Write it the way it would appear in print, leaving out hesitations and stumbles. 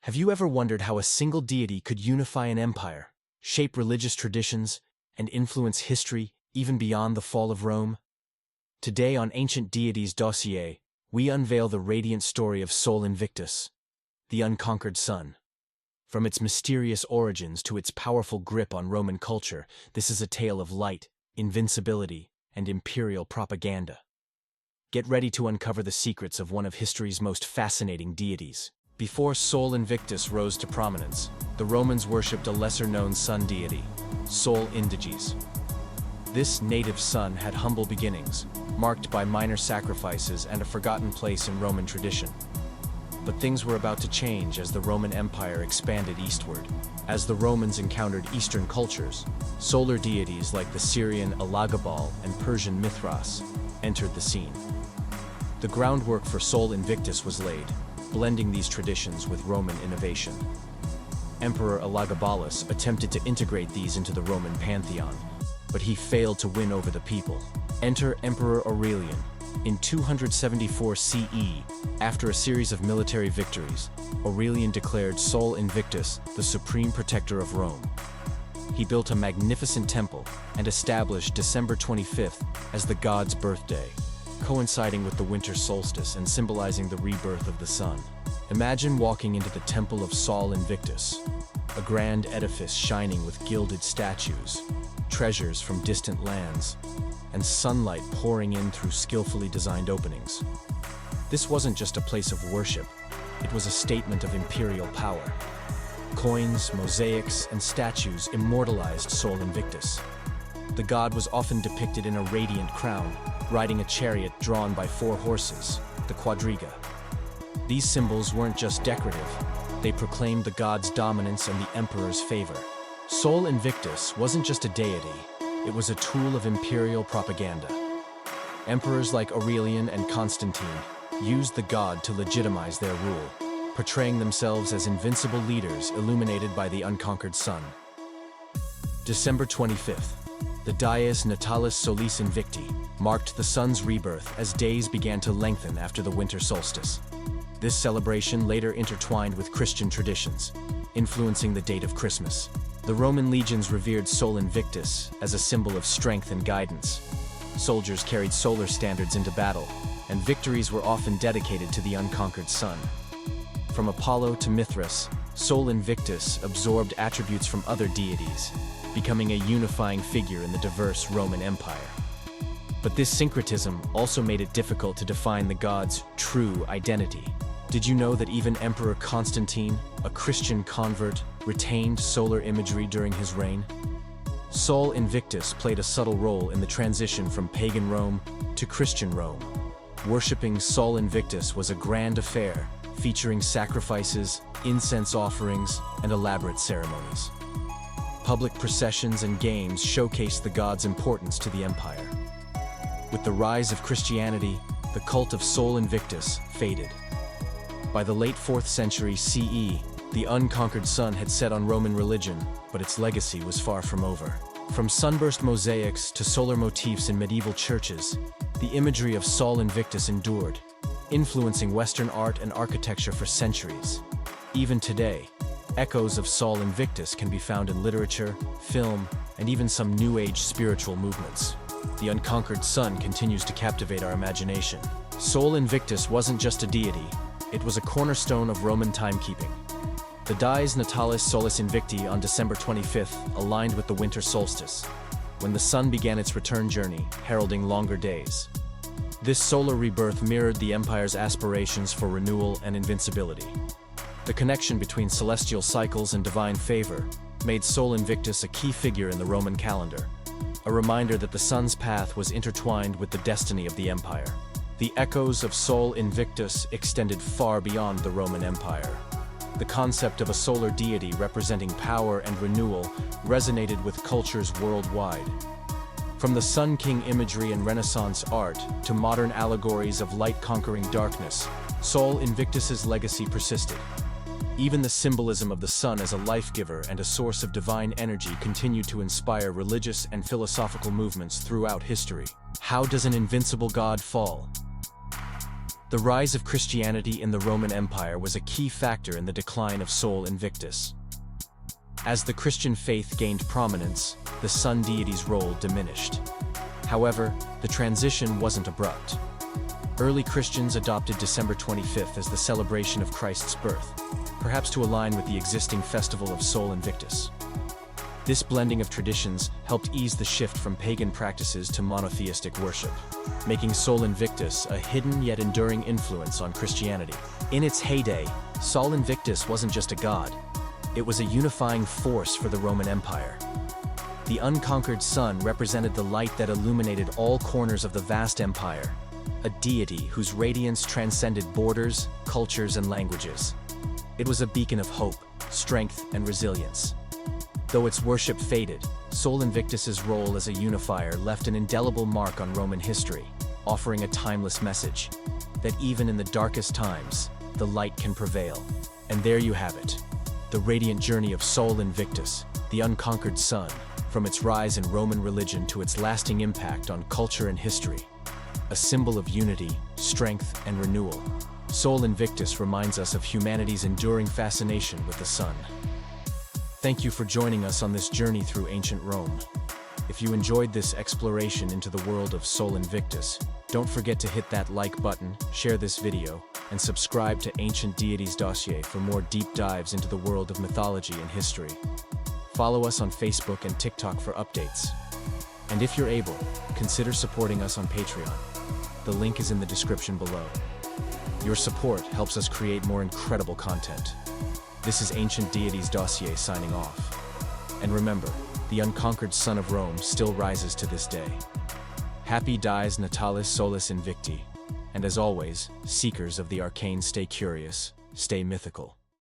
Have you ever wondered how a single deity could unify an empire, shape religious traditions, and influence history even beyond the fall of Rome? Today on Ancient Deities Dossier, we unveil the radiant story of Sol Invictus, the Unconquered Sun. From its mysterious origins to its powerful grip on Roman culture, this is a tale of light, invincibility, and imperial propaganda. Get ready to uncover the secrets of one of history's most fascinating deities. Before Sol Invictus rose to prominence, the Romans worshipped a lesser-known sun deity, Sol Invictus. This native sun had humble beginnings, marked by minor sacrifices and a forgotten place in Roman tradition. But things were about to change as the Roman Empire expanded eastward. As the Romans encountered Eastern cultures, solar deities like the Syrian Elagabal and Persian Mithras entered the scene. The groundwork for Sol Invictus was laid, blending these traditions with Roman innovation. Emperor Elagabalus attempted to integrate these into the Roman pantheon, but he failed to win over the people. Enter Emperor Aurelian. In 274 CE, after a series of military victories, Aurelian declared Sol Invictus the supreme protector of Rome. He built a magnificent temple and established December 25th as the god's birthday, coinciding with the winter solstice and symbolizing the rebirth of the sun. Imagine walking into the Temple of Sol Invictus, a grand edifice shining with gilded statues, treasures from distant lands, and sunlight pouring in through skillfully designed openings. This wasn't just a place of worship, it was a statement of imperial power. Coins, mosaics, and statues immortalized Sol Invictus. The god was often depicted in a radiant crown, riding a chariot drawn by 4 horses, the quadriga. These symbols weren't just decorative, they proclaimed the god's dominance and the emperor's favor. Sol Invictus wasn't just a deity, it was a tool of imperial propaganda. Emperors like Aurelian and Constantine used the god to legitimize their rule, portraying themselves as invincible leaders illuminated by the unconquered sun. December 25th. The Dies Natalis Solis Invicti marked the sun's rebirth as days began to lengthen after the winter solstice. This celebration later intertwined with Christian traditions, influencing the date of Christmas. The Roman legions revered Sol Invictus as a symbol of strength and guidance. Soldiers carried solar standards into battle, and victories were often dedicated to the unconquered sun. From Apollo to Mithras, Sol Invictus absorbed attributes from other deities, becoming a unifying figure in the diverse Roman Empire. But this syncretism also made it difficult to define the god's true identity. Did you know that even Emperor Constantine, a Christian convert, retained solar imagery during his reign? Sol Invictus played a subtle role in the transition from pagan Rome to Christian Rome. Worshipping Sol Invictus was a grand affair, featuring sacrifices, incense offerings, and elaborate ceremonies. Public processions and games showcased the god's importance to the empire. With the rise of Christianity, the cult of Sol Invictus faded. By the late 4th century CE, the unconquered sun had set on Roman religion, but its legacy was far from over. From sunburst mosaics to solar motifs in medieval churches, the imagery of Sol Invictus endured, influencing Western art and architecture for centuries. Even today, echoes of Sol Invictus can be found in literature, film, and even some New Age spiritual movements. The unconquered sun continues to captivate our imagination. Sol Invictus wasn't just a deity, it was a cornerstone of Roman timekeeping. The Dies Natalis Solis Invicti on December 25th aligned with the winter solstice, when the sun began its return journey, heralding longer days. This solar rebirth mirrored the empire's aspirations for renewal and invincibility. The connection between celestial cycles and divine favor made Sol Invictus a key figure in the Roman calendar, a reminder that the sun's path was intertwined with the destiny of the empire. The echoes of Sol Invictus extended far beyond the Roman Empire. The concept of a solar deity representing power and renewal resonated with cultures worldwide. From the Sun King imagery in Renaissance art to modern allegories of light conquering darkness, Sol Invictus's legacy persisted. Even the symbolism of the sun as a life-giver and a source of divine energy continued to inspire religious and philosophical movements throughout history. How does an invincible god fall? The rise of Christianity in the Roman Empire was a key factor in the decline of Sol Invictus. As the Christian faith gained prominence, the sun deity's role diminished. However, the transition wasn't abrupt. Early Christians adopted December 25th as the celebration of Christ's birth, perhaps to align with the existing festival of Sol Invictus. This blending of traditions helped ease the shift from pagan practices to monotheistic worship, making Sol Invictus a hidden yet enduring influence on Christianity. In its heyday, Sol Invictus wasn't just a god, it was a unifying force for the Roman Empire. The Unconquered Sun represented the light that illuminated all corners of the vast empire, a deity whose radiance transcended borders, cultures, and languages. It was a beacon of hope, strength, and resilience. Though its worship faded, Sol Invictus's role as a unifier left an indelible mark on Roman history, offering a timeless message that even in the darkest times, the light can prevail. And there you have it, the radiant journey of Sol Invictus, the Unconquered Sun, from its rise in Roman religion to its lasting impact on culture and history. A symbol of unity, strength, and renewal, Sol Invictus reminds us of humanity's enduring fascination with the sun. Thank you for joining us on this journey through ancient Rome. If you enjoyed this exploration into the world of Sol Invictus, don't forget to hit that like button, share this video, and subscribe to Ancient Deities Dossier for more deep dives into the world of mythology and history. Follow us on Facebook and TikTok for updates. And if you're able, consider supporting us on Patreon. The link is in the description below. Your support helps us create more incredible content. This is Ancient Deities Dossier signing off. And remember, the Unconquered Sun of Rome still rises to this day. Happy Dies Natalis Solis Invicti. And as always, seekers of the arcane, stay curious, stay mythical.